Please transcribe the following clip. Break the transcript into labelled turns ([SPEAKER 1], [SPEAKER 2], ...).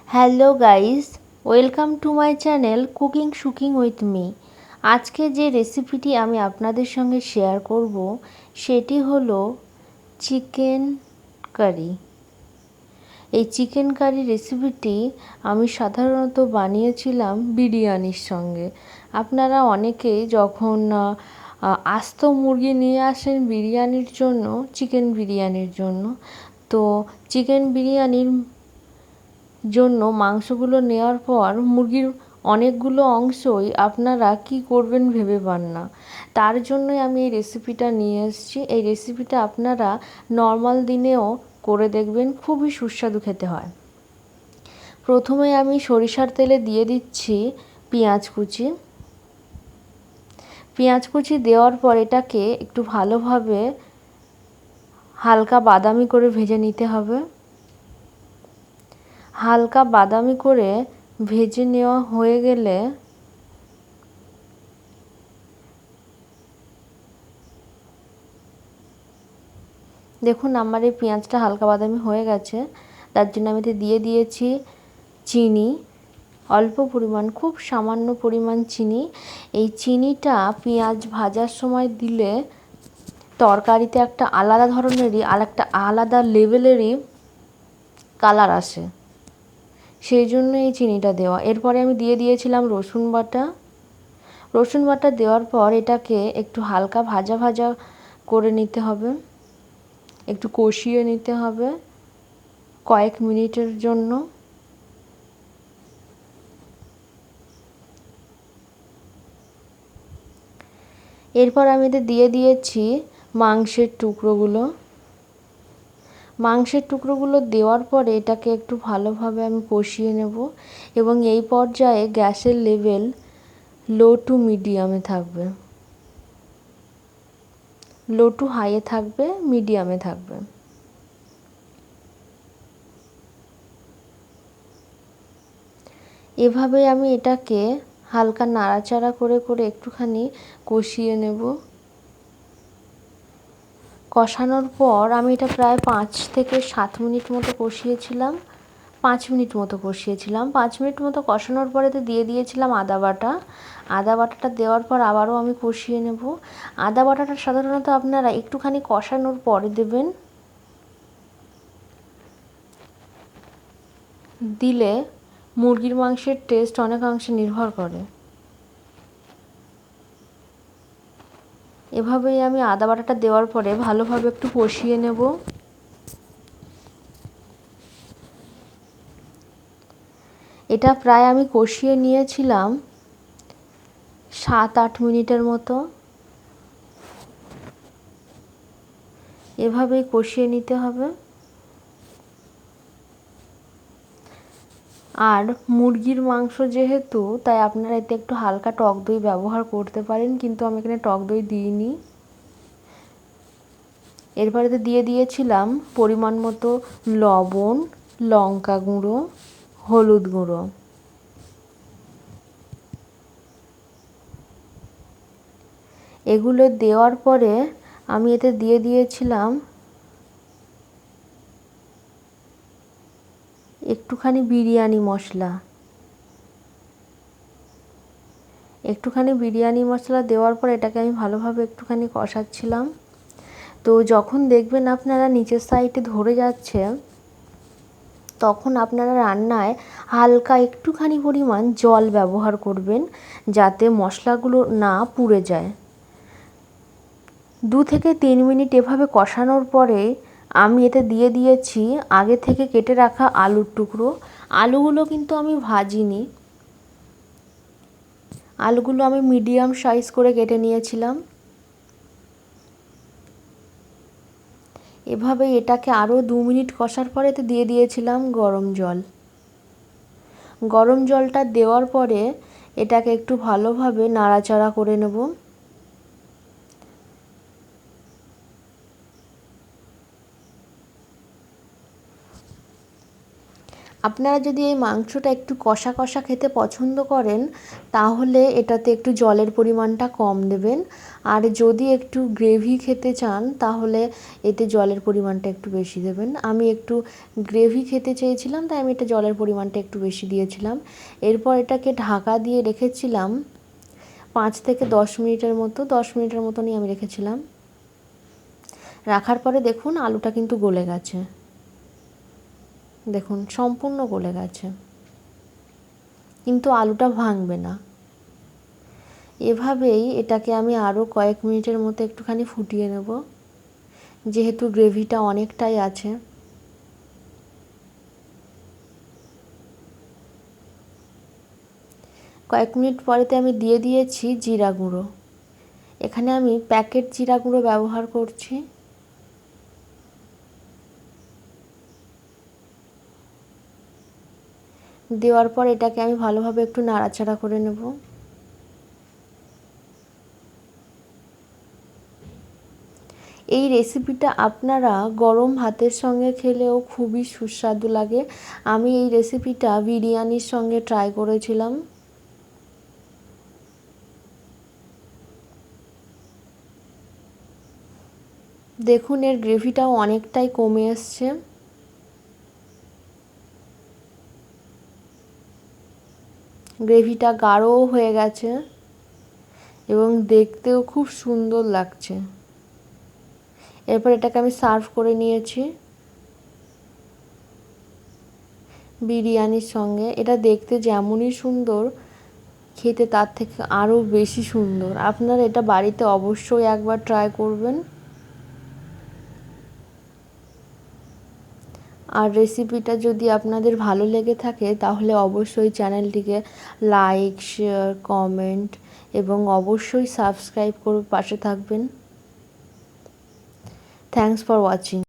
[SPEAKER 1] Hello guys, welcome to my channel cooking shooking with me. আজকে যে রেসিপিটি আমি আপনাদের সঙ্গে শেয়ার করব সেটি হলো চিকেন কারি। এই চিকেন কারি রেসিপিটি আমি সাধারণত বানিয়েছিলাম বিরিয়ানির সঙ্গে। আপনারা অনেকেই যখন আস্ত মুরগি নিয়ে আসেন বিরিয়ানির জন্য, চিকেন বিরিয়ানির জন্য, তো চিকেন বিরিয়ানির জন্য মাংসগুলো নেওয়ার পর মুরগির অনেকগুলো অংশই আপনারা কি করবেন ভেবে পান না। তার জন্যই আমি এই রেসিপিটা নিয়ে এসেছি। এই রেসিপিটা আপনারা নর্মাল দিনেও করে দেখবেন, খুবই সুস্বাদু খেতে হয়। প্রথমে আমি সরিষার তেলে দিয়ে দিচ্ছি পেঁয়াজ কুচি। পেঁয়াজ কুচি দেওয়ার পর এটাকে একটু ভালোভাবে হালকা বাদামি করে ভেজে নিতে হবে। হালকা বাদামি করে ভেজে নেওয়া হয়ে গেলে দেখুন আমার এই পেঁয়াজটা হালকা বাদামি হয়ে গেছে। তার জন্য আমি দিয়ে দিয়েছি চিনি, অল্প পরিমাণ, খুব সামান্য পরিমাণ চিনি। এই চিনিটা পেঁয়াজ ভাজার সময় দিলে তরকারিতে একটা আলাদা ধরনেরই আর একটা আলাদা লেভেলেরই কালার আসে, সেই জন্য এই চিনিটা দেওয়া। এরপরে আমি দিয়ে দিয়েছিলাম রসুন বাটা। রসুন বাটা দেওয়ার পর এটাকে একটু হালকা ভাজা ভাজা করে নিতে হবে, একটু কষিয়ে নিতে হবে কয়েক মিনিটের জন্য। এরপর আমি এতে দিয়ে দিয়েছি মাংসের টুকরোগুলো। মাংসের টুকরোগুলো দেওয়ার পরে এটাকে একটু ভালোভাবে আমি কষিয়ে নেব এবং এই পর্যায়ে গ্যাসের লেভেল লো টু মিডিয়ামে থাকবে, লো টু হাইয়ে থাকবে, মিডিয়ামে থাকবে। এভাবে আমি এটাকে হালকা নাড়াচাড়া করে করে একটুখানি কষিয়ে নেব। কষানোর পর আমি এটা প্রায় 5 থেকে 7 মিনিট মতো কষিয়েছিলাম। 5 মিনিট মতো কষিয়েছিলাম। 5 মিনিট মতো কষানোর পরে দিয়ে দিয়েছিলাম আদা বাটা। আদা বাটাটা দেওয়ার পর আবারও আমি কষিয়ে নেব। আদা বাটাটা সাধারণত আপনারা একটুখানি কষানোর পরে দেবেন, দিলে মুরগির মাংসের টেস্ট অনেকাংশে নির্ভর করে। এভাবেই আমি আদা বাটাটা দেওয়ার পরে ভালোভাবে একটু কষিয়ে নেব। এটা প্রায় আমি কষিয়ে নিয়েছিলাম 7-8 মিনিটের মতো। এভাবেই কষিয়ে নিতে হবে। আর মুরগির মাংস যেহেতু, তাই আপনারা এতে একটু হালকা টক দই ব্যবহার করতে পারেন, কিন্তু আমি এখানে টক দই দিইনি। এরপরে দিয়ে দিয়েছিলাম পরিমাণ মতো লবণ, লঙ্কা গুঁড়ো, হলুদ গুঁড়ো। এগুলো দেওয়ার পরে আমি এতে দিয়ে দিয়েছিলাম একটুখানি বিরিয়ানি মশলা। একটুখানি বিরিয়ানি মশলা দেওয়ার পর এটাকে আমি ভালোভাবে একটুখানি কষাচ্ছিলাম। তো যখন দেখবেন আপনারা নিচের সাইডে ধরে যাচ্ছে, তখন আপনারা রান্নায় হালকা একটুখানি পরিমাণ জল ব্যবহার করবেন, যাতে মশলাগুলো না পুড়ে যায়। 2 থেকে 3 মিনিট এভাবে কষানোর পরে আমি এতে দিয়ে দিয়েছি আগে থেকে কেটে রাখা আলুর টুকরো। আলুগুলো কিন্তু আমি ভাজিনি, আলুগুলো আমি মিডিয়াম সাইজ করে কেটে নিয়েছিলাম। এভাবে এটাকে আরও 2 মিনিট কষার পরে এতে দিয়ে দিয়েছিলাম গরম জল। গরম জলটা দেওয়ার পরে এটাকে একটু ভালোভাবে নাড়াচাড়া করে নেব। আপনারা যদি এই মাংসটা একটু কষা কষা খেতে পছন্দ করেন তাহলে এটাতে একটু জলের পরিমাণটা কম দেবেন, আর যদি একটু গ্রেভি খেতে চান তাহলে এতে জলের পরিমাণটা একটু বেশি দেবেন। আমি একটু গ্রেভি খেতে চেয়েছিলাম তাই আমি এটা জলের পরিমাণটা একটু বেশি দিয়েছিলাম। এরপর এটাকে ঢাকা দিয়ে রেখেছিলাম 5 থেকে 10 মিনিটের মতো, 10 মিনিটের মতনই আমি রেখেছিলাম। রাখার পরে দেখুন আলুটা কিন্তু গলে গেছে, দেখুন সম্পূর্ণ গলে গেছে, কিন্তু আলুটা ভাঙবে না। এভাবেই এটাকে আমি আরও কয়েক মিনিটের মতো একটুখানি ফুটিয়ে নেব, যেহেতু গ্রেভিটা অনেকটাই আছে। কয়েক মিনিট পরেতে আমি দিয়ে দিয়েছি জিরা গুঁড়ো। এখানে আমি প্যাকেট জিরা গুঁড়ো ব্যবহার করছি। দেওয়ার পর এটাকে আমি ভালোভাবে একটু নাড়াচাড়া করে নেব। এই রেসিপিটা আপনারা গরম ভাতের সঙ্গে খেলেও খুবই সুস্বাদু লাগে। আমি এই রেসিপিটা বিরিয়ানির সঙ্গে ট্রাই করেছিলাম। দেখুন এর গ্রেভিটাও অনেকটাই কমে এসছে। গ্রেভিটা গাঢ়ও হয়ে গেছে এবং দেখতেও খুব সুন্দর লাগছে। এরপর এটাকে আমি সার্ভ করে নিয়েছি বিরিয়ানির সঙ্গে। এটা দেখতে যেমনই সুন্দর, খেতে তার থেকে আরও বেশি সুন্দর। আপনারা এটা বাড়িতে অবশ্যই একবার ট্রাই করবেন। আর রেসিপিটা যদি আপনাদের ভালো লেগে থাকে তাহলে অবশ্যই চ্যানেলটিকে লাইক, শেয়ার, কমেন্ট এবং অবশ্যই সাবস্ক্রাইব করে পাশে থাকবেন। Thanks for watching.